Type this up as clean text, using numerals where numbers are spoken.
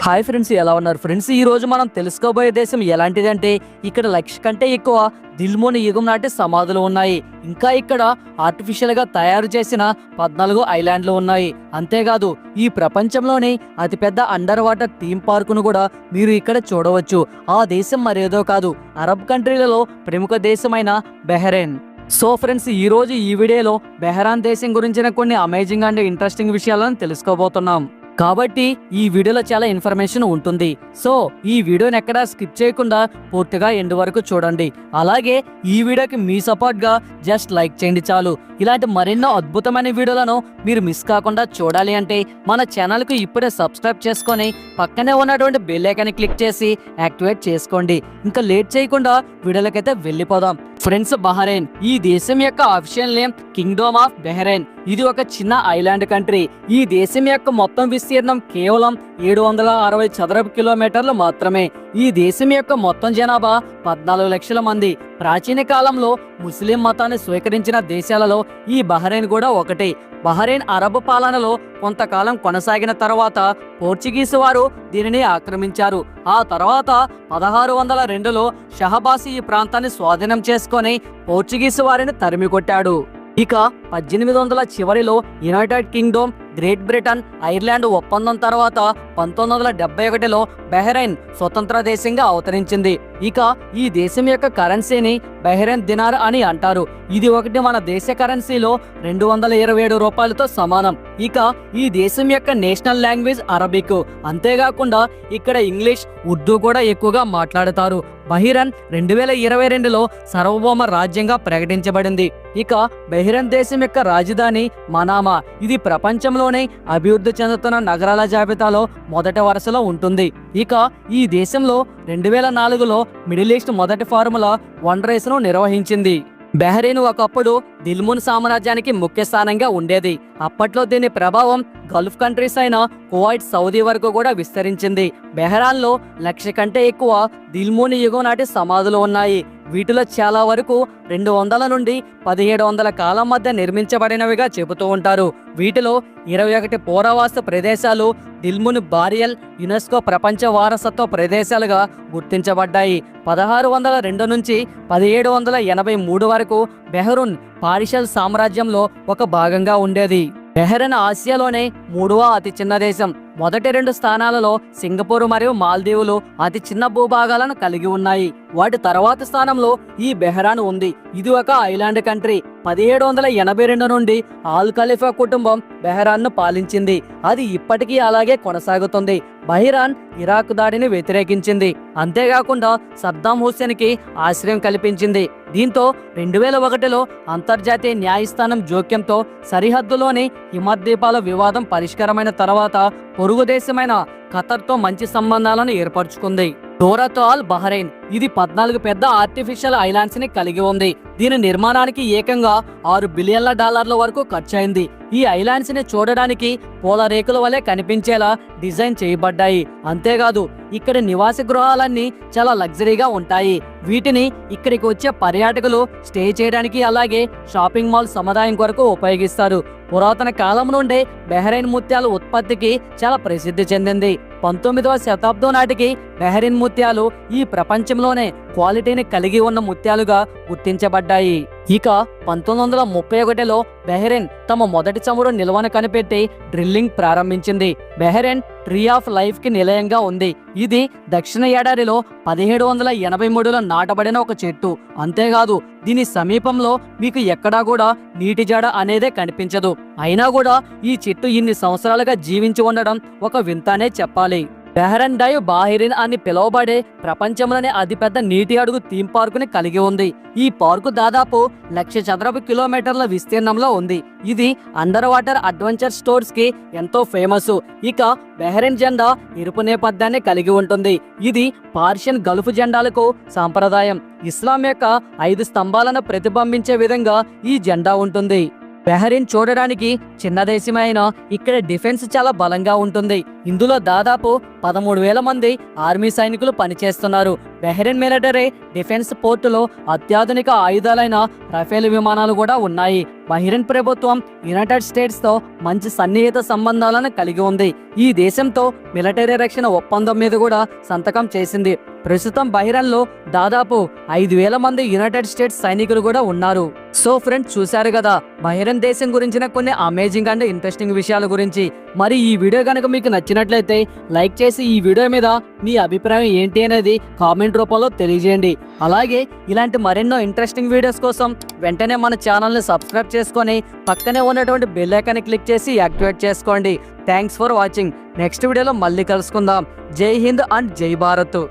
Hi friends, ఎలా ఉన్నారు friends? ఈ రోజు మనం తెలుసుకోబోయే దేశం ఎలాంటిదంటే ఇక్కడ 1,00,000 కంటే ఎక్కువ దిల్మున్ యుగం నాటి సమాధులు ఉన్నాయి. ఇంకా ఇక్కడ ఆర్టిఫిషియల్ గా తయారు చేసిన 14 ఐలాండ్లు ఉన్నాయి. అంతేకాదు ఈ ప్రపంచంలోని అతిపెద్ద అండర్ వాటర్ థీమ్ పార్కును కూడా మీరు ఇక్కడ చూడవచ్చు. ఆ దేశం మరేదో కాదు, అరబ్ కంట్రీలలో ప్రముఖ దేశమైన బహ్రెయిన్. సో ఫ్రెండ్స్, ఈ రోజు ఈ వీడియోలో బహ్రెయిన్ దేశం గురించిన కొన్ని అమేజింగ్ అండ్ ఇంట్రెస్టింగ్ విషయాలను తెలుసుకోబోతున్నాం. కాబట్టి ఈ వీడియోలో చాలా ఇన్ఫర్మేషన్ ఉంటుంది. సో ఈ వీడియోని ఎక్కడా స్కిప్ చేయకుండా పూర్తిగా ఎండ్ వరకు చూడండి. అలాగే ఈ వీడియోకి మీ సపోర్ట్ గా జస్ట్ లైక్ చేయండి చాలు. ఇలాంటి మరెన్నో అద్భుతమైన వీడియోలను మీరు మిస్ కాకుండా చూడాలి అంటే మన ఛానల్ కు ఇప్పుడే సబ్స్క్రైబ్ చేసుకొని పక్కనే ఉన్నటువంటి బెల్ ఐకాన్ క్లిక్ చేసి యాక్టివేట్ చేసుకోండి. ఇంకా లేట్ చేయకుండా వీడియోలకైతే వెళ్ళిపోదాం. ఫ్రెండ్స్, బహ్రెయిన్ ఈ దేశం యొక్క official name Kingdom of Bahrain. ఇది ఒక చిన్న ఐలాండ్ కంట్రీ. ఈ దేశం యొక్క మొత్తం విస్తీర్ణం కేవలం 760 చదరపు కిలోమీటర్లు మాత్రమే. ఈ దేశం యొక్క మొత్తం జనాభా 14 లక్షల మంది. ప్రాచీన కాలంలో ముస్లిం మతాన్ని స్వీకరించిన దేశాలలో ఈ బహ్రెయిన్ కూడా ఒకటి. బహ్రెయిన్ అరబ్ పాలనలో కొంతకాలం కొనసాగిన తర్వాత పోర్చుగీసు వారు దీనిని ఆక్రమించారు. ఆ తర్వాత 1602లో షహబాసి ఈ ప్రాంతాన్ని స్వాధీనం చేసుకొని పోర్చుగీసు వారిని తరిమి కొట్టాడు. ఇక 1800 చివరిలో United Kingdom, great Britain, Ireland ఒప్పందం తర్వాత 1971లో బహ్రెయిన్ స్వతంత్ర దేశంగా అవతరించింది. ఇక ఈ దేశం యొక్క కరెన్సీని బహ్రెయిన్ దినార్ అని అంటారు. ఇది ఒకటి మన దేశ కరెన్సీలో 227 రూపాయలతో సమానం. ఇక ఈ దేశం యొక్క నేషనల్ లాంగ్వేజ్ అరబిక్. అంతేకాకుండా ఇక్కడ ఇంగ్లీష్, ఉర్దూ కూడా ఎక్కువగా మాట్లాడతారు. బహ్రెయిన్ 2022లో సార్వభౌమ రాజ్యంగా ప్రకటించబడింది. ఇక బహ్రెయిన్ దేశం యొక్క రాజధాని మనామా. ఇది ప్రపంచంలోనే అభివృద్ధి చెందుతున్న నగరాల జాబితాలో మొదటి వరుసలో ఉంటుంది. ఇక ఈ దేశంలో 2004లో మిడిల్ ఈస్ట్ మొదటి ఫార్ములా 1 రేసును నిర్వహించింది. బహ్రెయిన్ ఒకప్పుడు దిల్మున్ సామ్రాజ్యానికి ముఖ్య స్థానంగా ఉండేది. అప్పట్లో దీని ప్రభావం గల్ఫ్ కంట్రీస్ అయిన కువైట్, సౌదీ వరకు కూడా విస్తరించింది. బహ్రెయిన్లో 1,00,000 కంటే ఎక్కువ దిల్మున్ యుగం నాటి సమాధులు ఉన్నాయి. వీటిలో చాలా వరకు 200 నుండి 1700 కాలం మధ్య నిర్మించబడినవిగా చెబుతూ ఉంటారు. వీటిలో 21 పురావస్తు ప్రదేశాలు దిల్మున్ బారియల్ యునెస్కో ప్రపంచ వారసత్వ ప్రదేశాలుగా గుర్తించబడ్డాయి. 1602 నుంచి 1783 వరకు బహ్రెయిన్ పారిషల్ సామ్రాజ్యంలో ఒక భాగంగా ఉండేది. బహ్రెయిన్ ఆసియాలోనే 3వ అతి చిన్న దేశం. మొదటి 2 స్థానాలలో సింగపూర్ మరియు మాల్దీవులు అతి చిన్న భూభాగాలను కలిగి ఉన్నాయి. వాటి తర్వాత స్థానంలో ఈ బహ్రెయిన్ ఉంది. ఇది ఒక ఐలాండ్ కంట్రీ. 1782 నుండి ఆల్ ఖలీఫా కుటుంబం బహ్రెయిన్ను పాలించింది. అది ఇప్పటికీ అలాగే కొనసాగుతుంది. బహ్రెయిన్ ఇరాక్ దాడిని వ్యతిరేకించింది. అంతేకాకుండా సద్దాం హుస్సేన్ కి ఆశ్రయం కల్పించింది. దీంతో 2001లో అంతర్జాతీయ న్యాయస్థానం జోక్యంతో సరిహద్దులోని హిమద్వీపాల వివాదం పరిష్కారమైన తర్వాత పొరుగు దేశమైన ఖతర్తో మంచి సంబంధాలను ఏర్పరచుకుంది. డోరాతో ఆల్ బహ్రెయిన్ ఇది 14 పెద్ద ఆర్టిఫిషియల్ ఐలాండ్స్ ని కలిగి ఉంది. దీని నిర్మాణానికి ఏకంగా $6 బిలియన్ల వరకు ఖర్చయింది. ఈ ఐలాండ్స్ ని చూడడానికి పూల రేకుల వలె కనిపించేలా డిజైన్ చేయబడ్డాయి. అంతేకాదు ఇక్కడ నివాస గృహాలన్నీ చాలా లగ్జరీగా ఉంటాయి. వీటిని ఇక్కడికి వచ్చే పర్యాటకులు స్టే చేయడానికి అలాగే షాపింగ్ మాల్ సముదాయం కొరకు ఉపయోగిస్తారు. పురాతన కాలం నుండే బహ్రెయిన్ ముత్యాల ఉత్పత్తికి చాలా ప్రసిద్ధి చెందింది. 19వ శతాబ్దం నాటికి బహ్రెయిన్ ముత్యాలు ఈ ప్రపంచంలోనే క్వాలిటీని కలిగి ఉన్న ముత్యాలుగా గుర్తించబడ్డాయి. ఇక 1931లో బహ్రెయిన్ తమ మొదటి చమురు నిల్వను కనిపెట్టి డ్రిల్లింగ్ ప్రారంభించింది. బహ్రెయిన్ ట్రీ ఆఫ్ లైఫ్ కి నిలయంగా ఉంది. ఇది దక్షిణ ఎడారిలో 1783లో నాటబడిన ఒక చెట్టు. అంతేకాదు దీని సమీపంలో మీకు ఎక్కడా కూడా నీటి జాడ అనేదే కనిపించదు. అయినా కూడా ఈ చెట్టు ఇన్ని సంవత్సరాలుగా జీవించి ఉండడం ఒక వింతనే చెప్పాలి. బహ్రెయిన్ డైవ్ బాహ్రెయిన్ అని పిలువబడే ప్రపంచంలోనే అతిపెద్ద నీటి అడుగు థీమ్ పార్కుని కలిగి ఉంది. ఈ పార్కు దాదాపు 1,00,000 చదరపు కిలోమీటర్ల విస్తీర్ణంలో ఉంది. ఇది అండర్ వాటర్ అడ్వెంచర్ స్టోర్స్ కి ఎంతో ఫేమస్. ఇక బహ్రెయిన్ జెండా ఎరుపు నేపథ్యాన్ని కలిగి ఉంటుంది. ఇది పార్షియన్ గల్ఫ్ జెండాలకు సాంప్రదాయం. ఇస్లాం యొక్క 5 స్తంభాలను ప్రతిబింబించే విధంగా ఈ జెండా ఉంటుంది. బహ్రెయిన్ చూడడానికి చిన్న దేశమైన ఇక్కడ డిఫెన్స్ చాలా బలంగా ఉంటుంది. ఇందులో దాదాపు 13,000 మంది ఆర్మీ సైనికులు పనిచేస్తున్నారు. బహ్రెయిన్ మిలిటరీ డిఫెన్స్ పోర్టులో అత్యాధునిక ఆయుధాలైన రఫేల్ విమానాలు కూడా ఉన్నాయి. బహ్రెయిన్ ప్రభుత్వం యునైటెడ్ స్టేట్స్ తో మంచి సన్నిహిత సంబంధాలను కలిగి ఉంది. ఈ దేశంతో మిలిటరీ రక్షణ ఒప్పందం మీద కూడా సంతకం చేసింది. ప్రస్తుతం బహ్రెయిన్ లో దాదాపు 5,000 మంది యునైటెడ్ స్టేట్స్ సైనికులు కూడా ఉన్నారు. సో ఫ్రెండ్స్, చూశారు కదా బహ్రెయిన్ దేశం గురించిన కొన్ని అమేజింగ్ అండ్ ఇంట్రెస్టింగ్ విషయాల గురించి. మరి ఈ వీడియో కనుక మీకు నచ్చినట్లయితే లైక్ చేసి ఈ వీడియో మీద మీ అభిప్రాయం ఏంటి అనేది కామెంట్ రూపంలో తెలియజేయండి. అలాగే ఇలాంటి మరెన్నో ఇంట్రెస్టింగ్ వీడియోస్ కోసం వెంటనే మన ఛానల్ని సబ్స్క్రైబ్ చేసుకొని పక్కనే ఉన్నటువంటి బెల్ ఐకాన్ని క్లిక్ చేసి యాక్టివేట్ చేసుకోండి. Thanks for watching. నెక్స్ట్ వీడియోలో మళ్ళీ కలుసుకుందాం. జై హింద్ అండ్ జై భారత్.